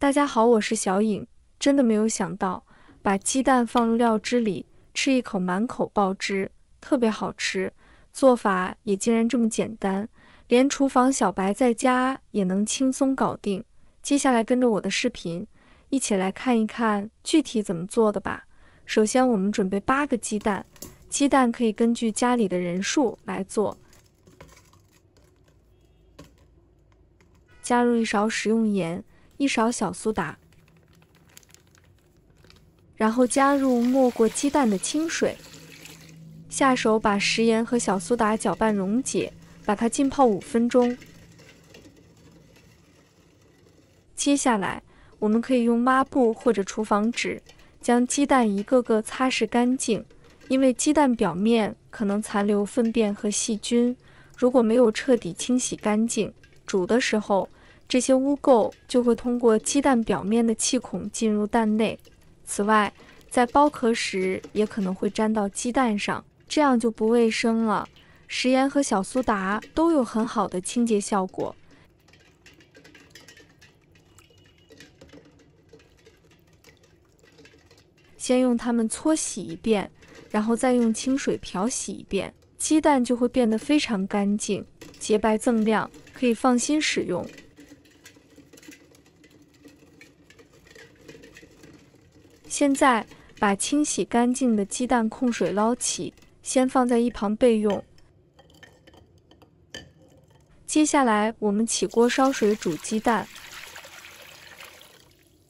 大家好，我是小颖。真的没有想到，把鸡蛋放入料汁里，吃一口满口爆汁，特别好吃。做法也竟然这么简单，连厨房小白在家也能轻松搞定。接下来跟着我的视频，一起来看一看具体怎么做的吧。首先，我们准备8个鸡蛋，鸡蛋可以根据家里的人数来做。加入1勺食用盐，1勺小苏打，然后加入没过鸡蛋的清水，下手把食盐和小苏打搅拌溶解，把它浸泡5分钟。接下来，我们可以用抹布或者厨房纸将鸡蛋一个个擦拭干净，因为鸡蛋表面可能残留粪便和细菌，如果没有彻底清洗干净，煮的时候这些污垢就会通过鸡蛋表面的气孔进入蛋内。此外，在剥壳时也可能会沾到鸡蛋上，这样就不卫生了。食盐和小苏打都有很好的清洁效果。先用它们搓洗一遍，然后再用清水漂洗一遍，鸡蛋就会变得非常干净、洁白锃亮，可以放心使用。现在把清洗干净的鸡蛋控水捞起，先放在一旁备用。接下来我们起锅烧水煮鸡蛋，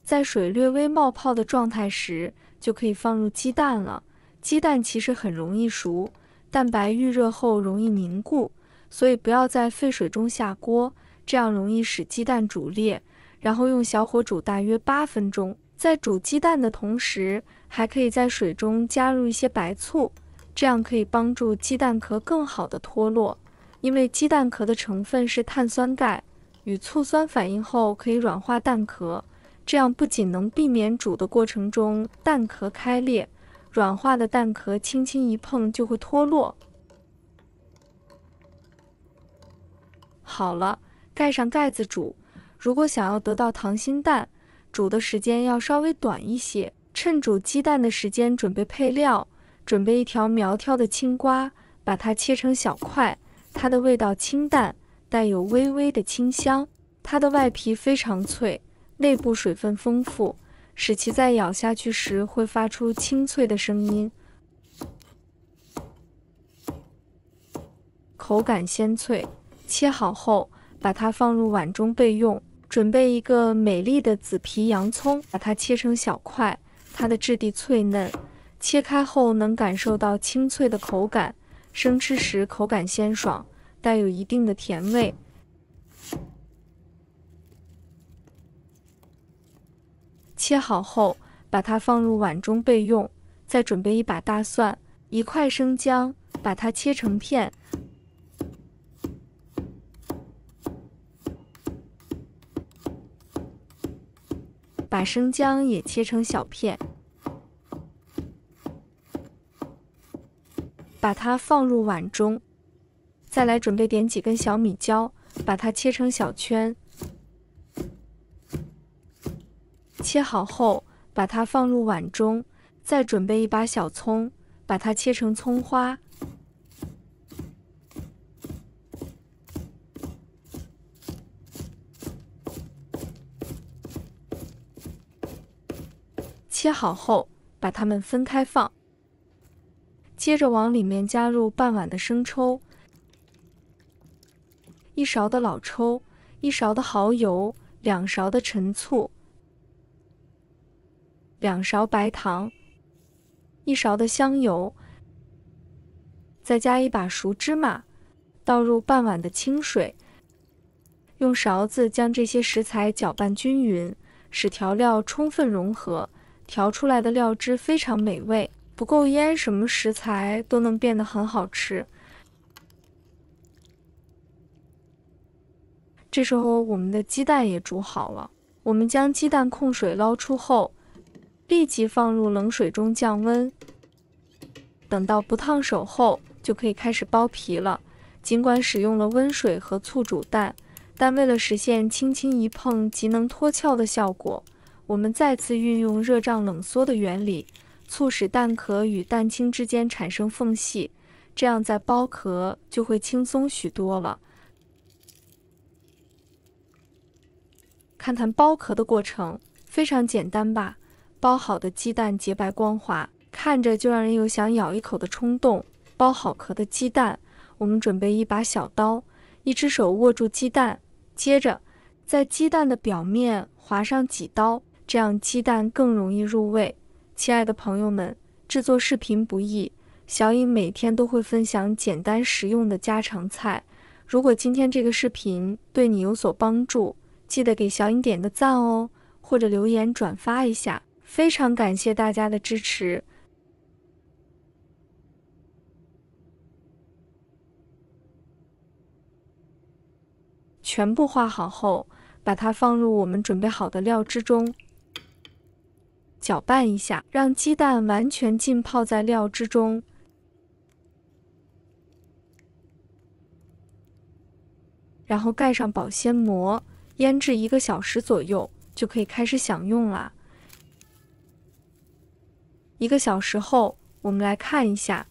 在水略微冒泡的状态时，就可以放入鸡蛋了。鸡蛋其实很容易熟，蛋白遇热后容易凝固，所以不要在沸水中下锅，这样容易使鸡蛋煮裂。然后用小火煮大约8分钟。在煮鸡蛋的同时，还可以在水中加入一些白醋，这样可以帮助鸡蛋壳更好的脱落。因为鸡蛋壳的成分是碳酸钙，与醋酸反应后可以软化蛋壳，这样不仅能避免煮的过程中蛋壳开裂，软化的蛋壳轻轻一碰就会脱落。好了，盖上盖子煮。如果想要得到溏心蛋，煮的时间要稍微短一些。趁煮鸡蛋的时间准备配料，准备1条苗条的青瓜，把它切成小块。它的味道清淡，带有微微的清香。它的外皮非常脆，内部水分丰富，使其在咬下去时会发出清脆的声音，口感鲜脆。切好后，把它放入碗中备用。准备一个美丽的紫皮洋葱，把它切成小块，它的质地脆嫩，切开后能感受到清脆的口感，生吃时口感鲜爽，带有一定的甜味。切好后，把它放入碗中备用。再准备1把大蒜，1块生姜，把它切成片。把生姜也切成小片，把它放入碗中。再来准备点几根小米椒，把它切成小圈。切好后，把它放入碗中。再准备1把小葱，把它切成葱花。切好后，把它们分开放。接着往里面加入半碗的生抽，1勺的老抽，1勺的蚝油，2勺的陈醋，2勺白糖，1勺的香油，再加1把熟芝麻，倒入半碗的清水，用勺子将这些食材搅拌均匀，使调料充分融合。调出来的料汁非常美味，不够腌，什么食材都能变得很好吃。这时候我们的鸡蛋也煮好了，我们将鸡蛋控水捞出后，立即放入冷水中降温。等到不烫手后，就可以开始剥皮了。尽管使用了温水和醋煮蛋，但为了实现轻轻一碰即能脱壳的效果，我们再次运用热胀冷缩的原理，促使蛋壳与蛋清之间产生缝隙，这样在剥壳就会轻松许多了。看看剥壳的过程，非常简单吧？剥好的鸡蛋洁白光滑，看着就让人有想咬一口的冲动。剥好壳的鸡蛋，我们准备一把小刀，一只手握住鸡蛋，接着在鸡蛋的表面划上几刀，这样鸡蛋更容易入味。亲爱的朋友们，制作视频不易，小颖每天都会分享简单实用的家常菜。如果今天这个视频对你有所帮助，记得给小颖点个赞哦，或者留言转发一下，非常感谢大家的支持。全部画好后，把它放入我们准备好的料汁中，搅拌一下，让鸡蛋完全浸泡在料汁中。然后盖上保鲜膜，腌制1个小时左右，就可以开始享用啦。1个小时后，我们来看一下，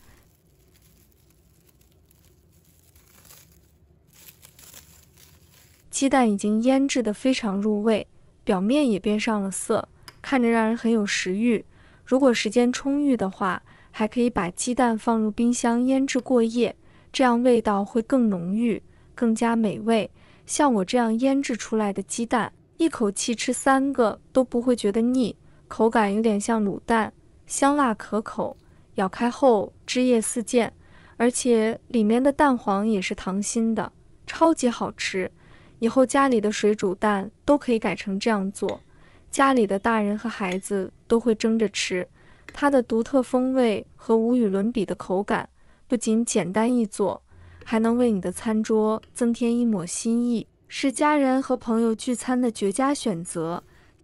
鸡蛋已经腌制得非常入味，表面也变上了色，看着让人很有食欲。如果时间充裕的话，还可以把鸡蛋放入冰箱腌制过夜，这样味道会更浓郁，更加美味。像我这样腌制出来的鸡蛋，一口气吃3个都不会觉得腻，口感有点像卤蛋，香辣可口，咬开后汁液四溅，而且里面的蛋黄也是溏心的，超级好吃。以后家里的水煮蛋都可以改成这样做，家里的大人和孩子都会争着吃。它的独特风味和无与伦比的口感，不仅简单易做，还能为你的餐桌增添一抹新意，是家人和朋友聚餐的绝佳选择。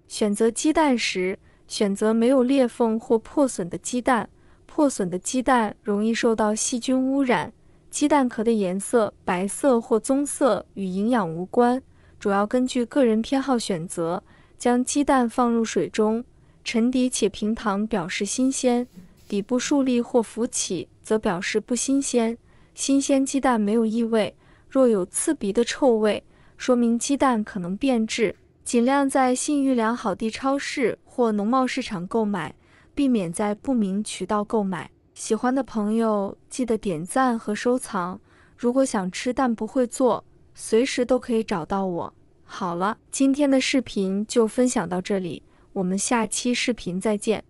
选择鸡蛋时，选择没有裂缝或破损的鸡蛋，破损的鸡蛋容易受到细菌污染。鸡蛋壳的颜色，白色或棕色与营养无关，主要根据个人偏好选择。将鸡蛋放入水中，沉底且平躺表示新鲜，底部竖立或浮起则表示不新鲜。新鲜鸡蛋没有异味，若有刺鼻的臭味，说明鸡蛋可能变质。尽量在信誉良好的超市或农贸市场购买，避免在不明渠道购买。喜欢的朋友记得点赞和收藏。如果想吃但不会做，随时都可以找到我。好了，今天的视频就分享到这里，我们下期视频再见。